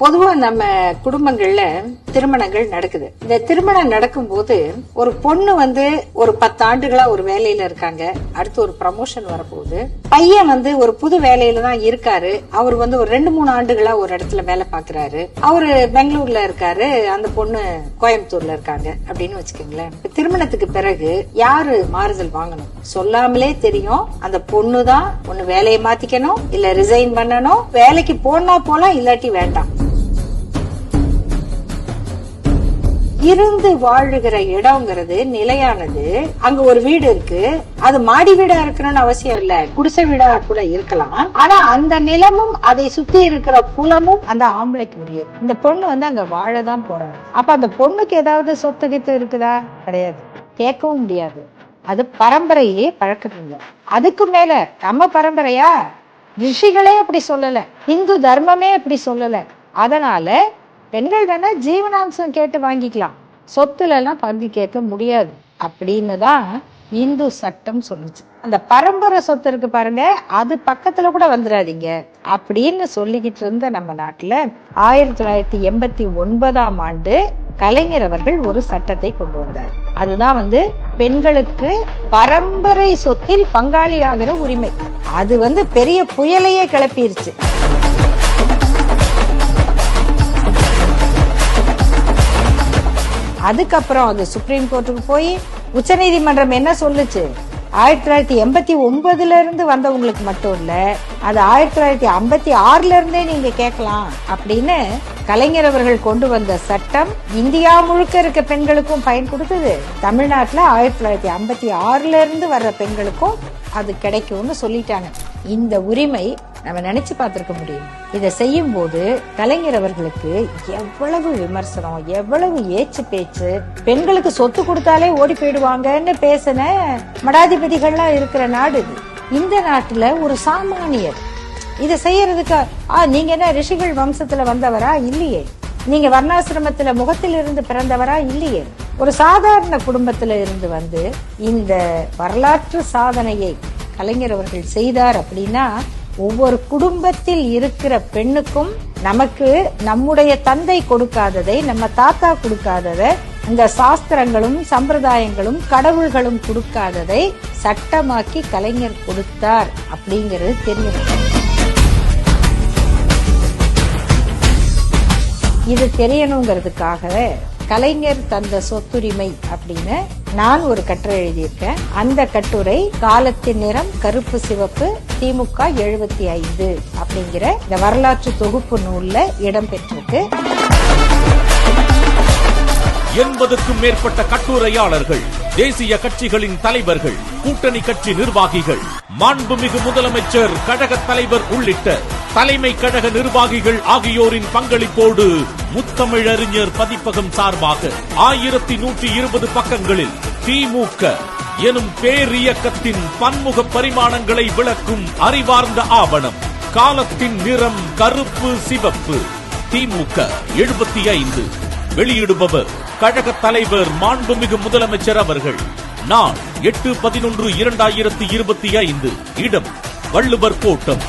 பொதுவா நம்ம குடும்பங்கள்ல திருமணங்கள் நடக்குது. இந்த திருமணம் நடக்கும் போது ஒரு பொண்ணு ஒரு 10 ஆண்டுகளா ஒரு வேலையில இருக்காங்க. அடுத்து ஒரு ப்ரமோஷன் வரப்போகுது. பையன் ஒரு புது வேலையில தான் இருக்காரு. அவர் ஒரு 2-3 ஆண்டுகளா ஒரு இடத்துல வேலை பாக்குறாரு. அவரு பெங்களூர்ல இருக்காரு, அந்த பொண்ணு கோயம்புத்தூர்ல இருக்காங்க அப்படின்னு வச்சுக்கோங்களேன். திருமணத்துக்கு பிறகு யாரு மாறுதல் வாங்கணும்? சொல்லாமலே தெரியும், அந்த பொண்ணு தான் ஒண்ணு வேலையை மாத்திக்கணும், இல்ல ரிசைன் பண்ணணும். வேலைக்கு போனா போலாம், இல்லாட்டி வேண்டாம். இருந்து வாழுகிற இடம்ங்கிறது நிலையானது. அங்க ஒரு வீடு இருக்கு, அது மாடி வீடா இருக்கணும்னு அவசியம் இல்ல, குடிசை வீடா கூட இருக்கலாம். ஆனா அந்த நிலமும் அதை சுத்தி இருக்கிற குலமும் அந்த ஆம்பளைக்கு முடியும். இந்த பொண்ணு அங்க வாழதான் போறாங்க. அப்ப அந்த பொண்ணுக்கு ஏதாவது சொத்து கித்து இருக்குதா? கிடையாது, கேட்கவும் முடியாது. அது பரம்பரையே பழக்கத்துல. அதுக்கு மேல நம்ம பரம்பரையா? ரிஷிகளே அப்படி சொல்லல, இந்து தர்மமே அப்படி சொல்லல. அதனால பெண்கள் தானே ஜீவனாம்சம் கேட்டு வாங்கிக்கலாம், சொத்துல எல்லாம் பங்கு கேட்க முடியாது அப்படின்னு தான் இந்து சட்டம் சொல்லுச்சு. அந்த பரம்பரை சொத்து இருக்கு பாருங்க, அது பக்கத்துல கூட வந்துடாதீங்க அப்படின்னு சொல்லிக்கிட்டு இருந்த நம்ம நாட்டுல 1989ஆம் ஆண்டு கலைஞர் அவர்கள் ஒரு சட்டத்தை கொண்டு வந்தார். அதுதான் பெண்களுக்கு பரம்பரை சொத்தில் பங்காளி ஆகிற உரிமை. அது பெரிய புயலையே கிளப்பிருச்சு. அதுக்கப்புறம் அது சுப்ரீம் கோர்ட்டுக்கு போய் உச்ச நீதிமன்றம் என்ன சொல்லுச்சு? 1989 இருந்து வந்தவங்களுக்கு மட்டும் இல்ல, அது 1956 இருந்தே நீங்க கேட்கலாம் அப்படின்னு கலைஞர் அவர்கள் கொண்டு வந்த சட்டம் இந்தியா முழுக்க இருக்க பெண்களுக்கும் பயன் கொடுத்தது. தமிழ்நாட்டுல 1956 இருந்து வர்ற பெண்களுக்கும் அது கிடைக்கும்னு சொல்லிட்டாங்க. இந்த உரிமை நம்ம நினைச்சு பார்த்திருக்க முடியும். இதை செய்யும் போது கலைஞர் அவர்களுக்கு எவ்வளவு விமர்சனம், எவ்வளவு ஏச்சு பேச்சு. பெண்களுக்கு சொத்து கொடுத்தாலே ஓடி போயிடுவாங்கன்னு பேசின மடாதிபதிகள்லாம் இருக்கிற நாடு இது. இந்த நாட்டுல ஒரு சாமானியர் இதை செய்யறதுக்கு நீங்க என்ன ரிஷிகள் வம்சத்துல வந்தவரா? இல்லையே. நீங்க வர்ணாசிரமத்துல முகத்தில் இருந்து பிறந்தவரா? இல்லையே. ஒரு சாதாரண குடும்பத்துல இருந்து இந்த வரலாற்று சாதனையை கலைஞர் அவர்கள் செய்தார் அப்படின்னா, ஒவ்வொரு குடும்பத்தில் இருக்கிற பெண்ணுக்கும் நமக்கு நம்முடைய தந்தை கொடுக்காததை, நம்ம தாத்தா கொடுக்காததை, இந்த சாஸ்திரங்களும் சம்பிரதாயங்களும் கடவுள்களும் கொடுக்காததை சட்டமாக்கி கலைஞர் கொடுத்தார் அப்படிங்கிறது தெரியும். இது தெரியணுங்கிறதுக்காக கலைஞர் தந்த சொத்துரிமை அப்படின்னு நான் ஒரு கட்டுரை எழுதியிருக்கேன். அந்த கட்டுரை காலத்தின் நிறம் கருப்பு சிவப்பு திமுக 75 அப்படிங்கிற இந்த வரலாற்று தொகுப்பு நூல்ல இடம்பெற்றிருக்கு. 80க்கும் மேற்பட்ட கட்டுரையாளர்கள், தேசிய கட்சிகளின் தலைவர்கள், கூட்டணி கட்சி நிர்வாகிகள், மாண்புமிகு முதலமைச்சர், கழக தலைவர் உள்ளிட்ட தலைமை கழக நிர்வாகிகள் ஆகியோரின் பங்களிப்போடு முத்தமிழறிஞர் பதிப்பகம் சார்பாக 1120 பக்கங்களில் திமுக எனும் பேரியக்கத்தின் பன்முக பரிமாணங்களை விளக்கும் அறிவார்ந்த ஆவணம் காலத்தின் நிறம் கருப்பு சிவப்பு திமுக 75. வெளியிடுபவர் கழக தலைவர் மாண்புமிகு முதலமைச்சர் அவர்கள். நாள் 8/11/2025. இடம் வள்ளுவர் கோட்டம்.